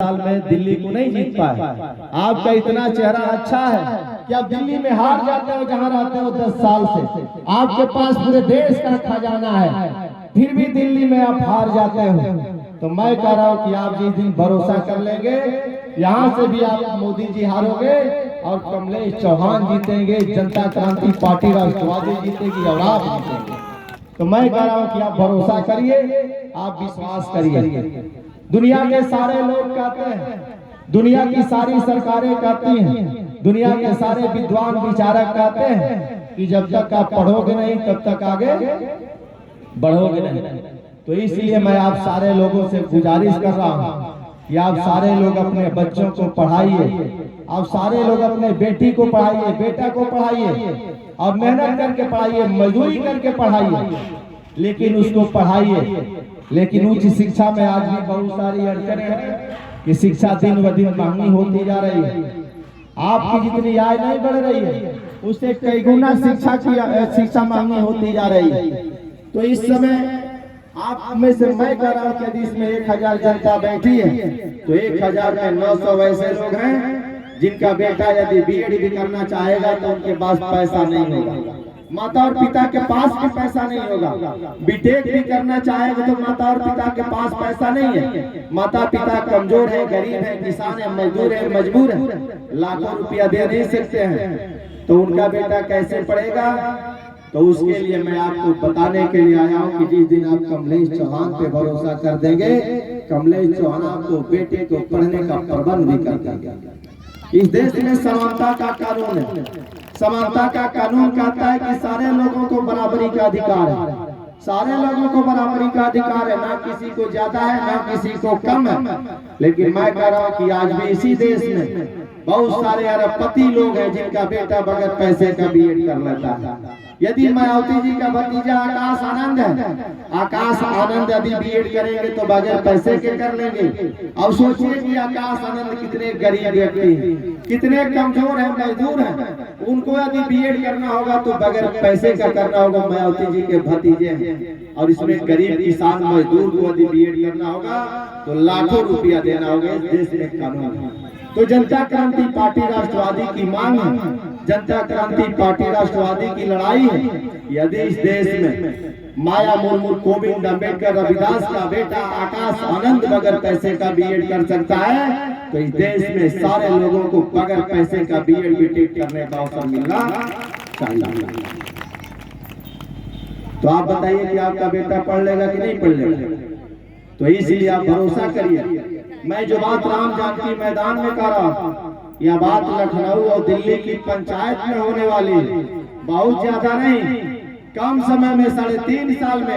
साल में दिल्ली को नहीं जीत पाए। आपका इतना चेहरा अच्छा है कि आप दिल्ली में हार जाते हो जहां रहते हो 10 साल से। आपके पास पूरे देश का खजाना है, फिर भी दिल्ली में आप हार जाते हो। तो मैं कह रहा हूं कि आप जिस दिन भरोसा कर लेंगे, यहाँ से भी आप मोदी जी हारोगे और कमलेश चौहान जीतेंगे, जनता क्रांति पार्टी राष्ट्रवादी जीतेगी और आप जीतेंगे। तो मैं कह रहा हूं कि आप भरोसा करिए, आप विश्वास करिए। दुनिया के सारे लोग कहते हैं, दुनिया की सारी सरकारें कहती हैं, दुनिया के सारे विद्वान विचारक कहते हैं कि जब तक आप पढ़ोगे नहीं तब तक आगे बढ़ोगे नहीं। तो इसलिए मैं आप सारे लोगों से गुजारिश कर रहा हूं कि आप सारे लोग अपने बच्चों को पढ़ाइए, आप सारे लोग अपने बेटी को पढ़ाइए, बेटा को पढ़ाइए और मेहनत करके पढ़ाइए, मजदूरी करके पढ़ाइए, लेकिन उसको पढ़ाइए। लेकिन उच्च शिक्षा में आज भी बहुत सारी अड़चनें हैं कि शिक्षा दिन ब दिन महंगी होती जा रही है। आपकी जितनी आय नहीं बढ़ रही है, उससे कई गुना शिक्षा महंगी होती जा रही है। तो इस समय आप में से मैं कह रहा हूँ कि यदि इसमें 1000 जनता बैठी है तो 1000 में 900 ऐसे लोग हैं जिनका बेटा यदि बीएड भी करना चाहेगा तो उनके पास पैसा नहीं होगा, माता और पिता के पास भी पैसा नहीं होगा। बीटेक भी करना चाहेगा तो माता और पिता के पास पैसा नहीं है, माता पिता कमजोर है, गरीब है, किसान है, मजदूर है, मजबूर है, लाखों रुपया दे नहीं सकते हैं, तो उनका बेटा कैसे पढ़ेगा? तो उसके लिए मैं आपको बताने के लिए आया हूं कि जिस दिन आप कमलेश चौहान पे भरोसा कर देंगे, कमलेश चौहान आपको बेटे को पढ़ने का प्रबंध भी कर देंगे। इस देश में समानता का कानून है, समानता का कानून कहता है कि सारे लोगों को बराबरी का अधिकार है, सारे लोगों को बराबरी का अधिकार है, ना किसी को ज्यादा है ना किसी को कम है। लेकिन मैं कह रहा हूँ कि आज भी इसी देश में बहुत सारे अरबपति लोग हैं जिनका बेटा बगैर पैसे का बीएड कर लेता है। यदि मायावती जी का भतीजा आकाश आनंद है, आकाश आनंद यदि बीएड करेंगे तो बगैर पैसे के कर लेंगे। अब सोचिए कि आकाश आनंद कितने गरीब व्यक्ति हैं, कितने कमजोर हैं, मजदूर हैं, उनको यदि बीएड करना होगा तो बगैर पैसे का करना होगा। मायावती जी के भतीजे हैं और इसमें गरीब किसान मजदूर को यदि बीएड करना होगा तो लाखों रुपया देना होगा। इस देश में कानून है। तो जनता क्रांति पार्टी राष्ट्रवादी की मांग है, जनता क्रांति पार्टी राष्ट्रवादी की लड़ाई है। यदि इस देश में माया मुर्मू, गोविंद अम्बेडकर, रविदास का बेटा आकाश आनंद बगैर पैसे का बीएड कर सकता है, तो इस देश में सारे लोगों को बगैर पैसे का बीएड बीटेक करने का अवसर मिलना चाहिए। तो आप बताइए कि आपका बेटा पढ़ लेगा कि नहीं पढ़ लेगा? तो इसलिए आप भरोसा करिए। मैं जो बात राम जानकी मैदान में कर रहा हूँ, यह बात लखनऊ और दिल्ली की पंचायत में होने वाली है। बहुत ज्यादा नहीं, कम समय में 3.5 साल में